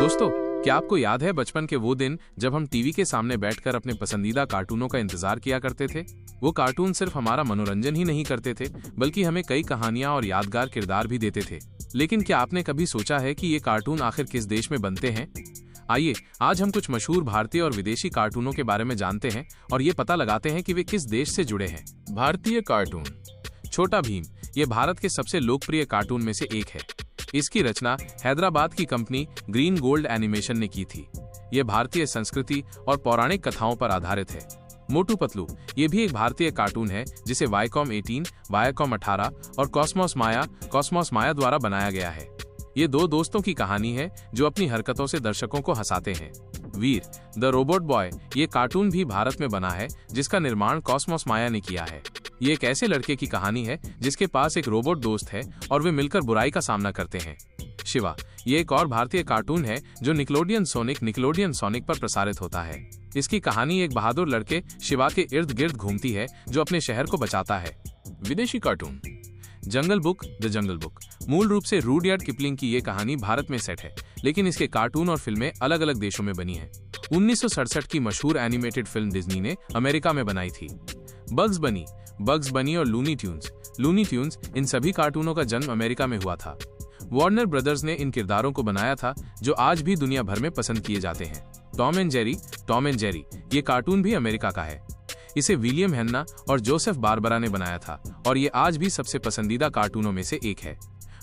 दोस्तों, क्या आपको याद है बचपन के वो दिन जब हम टीवी के सामने बैठकर अपने पसंदीदा कार्टूनों का इंतजार किया करते थे? वो कार्टून सिर्फ हमारा मनोरंजन ही नहीं करते थे, बल्कि हमें कई कहानियां और यादगार किरदार भी देते थे। लेकिन क्या आपने कभी सोचा है कि ये कार्टून आखिर किस देश में बनते हैं? आइए आज हम कुछ मशहूर भारतीय और विदेशी कार्टूनों के बारे में जानते हैं और ये पता लगाते हैं कि वे किस देश से जुड़े हैं। भारतीय कार्टून। छोटा भीम ये भारत के सबसे लोकप्रिय कार्टून में से एक है। इसकी रचना हैदराबाद की कंपनी ग्रीन गोल्ड एनिमेशन ने की थी। ये भारतीय संस्कृति और पौराणिक कथाओं पर आधारित है। मोटू पतलू ये भी एक भारतीय कार्टून है जिसे वाईकॉम 18, वायाकॉम 18 और कॉस्मोस माया द्वारा बनाया गया है। ये दो दोस्तों की कहानी है जो अपनी हरकतों से दर्शकों को हंसाते हैं। वीर द रोबोट बॉय ये कार्टून भी भारत में बना है जिसका निर्माण कॉस्मोस माया ने किया है। ये एक ऐसे लड़के की कहानी है जिसके पास एक रोबोट दोस्त है और वे मिलकर बुराई का सामना करते हैं। शिवा ये एक और भारतीय कार्टून है जो निकलोडियन सोनिक पर प्रसारित होता है। इसकी कहानी एक बहादुर लड़के शिवा के इर्द गिर्द घूमती है जो अपने शहर को बचाता है। विदेशी cartoon. Jungle book the jungle book मूल रूप से रूडयार्ड किपलिंग की ये कहानी भारत में सेट है, लेकिन इसके कार्टून और फिल्में अलग अलग देशों में बनी है। 1967 की मशहूर एनिमेटेड फिल्म डिज्नी ने अमेरिका में बनाई थी। बग्स बनी और लूनी ट्यून्स इन सभी कार्टूनों का जन्म अमेरिका में हुआ था। वार्नर ब्रदर्स ने इन किरदारों को बनाया था जो आज भी दुनिया भर में पसंद किए जाते हैं। टॉम एंड जेरी ये कार्टून भी अमेरिका का है। इसे विलियम हैन्ना और जोसेफ बारबरा ने बनाया था और ये आज भी सबसे पसंदीदा कार्टूनों में से एक है।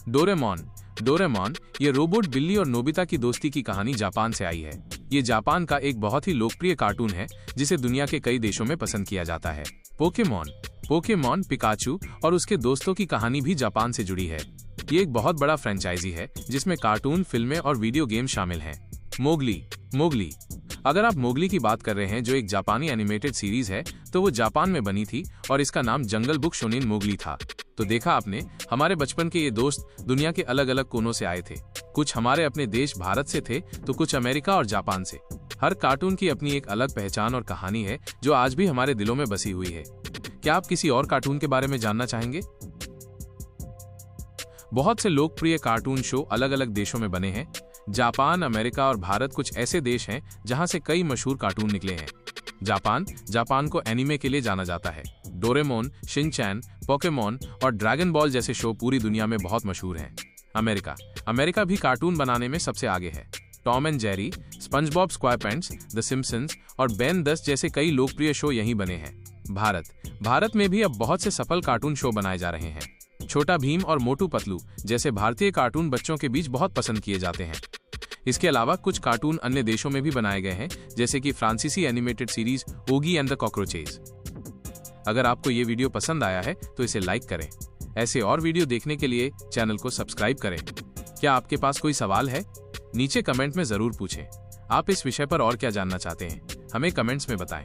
डोरेमोन ये रोबोट बिल्ली और नोबिता की दोस्ती की कहानी जापान से आई है। ये जापान का एक बहुत ही लोकप्रिय कार्टून है जिसे दुनिया के कई देशों में पसंद किया जाता है। पोकेमॉन पिकाचू और उसके दोस्तों की कहानी भी जापान से जुड़ी है। ये एक बहुत बड़ा फ्रेंचाइजी है जिसमें कार्टून, फिल्में और वीडियो गेम शामिल हैं। मोगली अगर आप मोगली की बात कर रहे हैं जो एक जापानी एनिमेटेड सीरीज है तो वो जापान में बनी थी और इसका नाम जंगल बुक शोनिन मोगली था। तो देखा आपने, हमारे बचपन के ये दोस्त दुनिया के अलग अलग कोनों से आए थे। कुछ हमारे अपने देश भारत से थे तो कुछ अमेरिका और जापान से। हर कार्टून की अपनी एक अलग पहचान और कहानी है जो आज भी हमारे दिलों में बसी हुई है। क्या आप किसी और कार्टून के बारे में जानना चाहेंगे? बहुत से लोकप्रिय कार्टून शो अलग अलग देशों में बने हैं। जापान, अमेरिका और भारत कुछ ऐसे देश हैं जहां से कई मशहूर कार्टून निकले हैं। जापान को एनिमे के लिए जाना जाता है। डोरेमोन, शिनचैन, पोकेमॉन और ड्रैगन बॉल जैसे शो पूरी दुनिया में बहुत मशहूर हैं। अमेरिका भी कार्टून बनाने में सबसे आगे है। Tom and Jerry, SpongeBob SquarePants, the Simpsons और बेन 10 जैसे कई लोकप्रिय शो यहीं बने हैं। भारत में भी अब बहुत से सफल कार्टून शो बनाए जा रहे हैं। छोटा भीम और मोटू पतलू जैसे भारतीय कार्टून बच्चों के बीच बहुत पसंद किए जाते हैं। इसके अलावा कुछ कार्टून अन्य देशों में भी बनाए गए हैं, जैसे कि फ्रांसीसी animated series Oggy and the cockroaches. अगर आपको ये वीडियो पसंद आया है तो इसे लाइक करें। ऐसे और वीडियो देखने के लिए चैनल को सब्सक्राइब करें। क्या आपके पास कोई सवाल है? नीचे कमेंट में जरूर पूछें। आप इस विषय पर और क्या जानना चाहते हैं, हमें कमेंट्स में बताएं।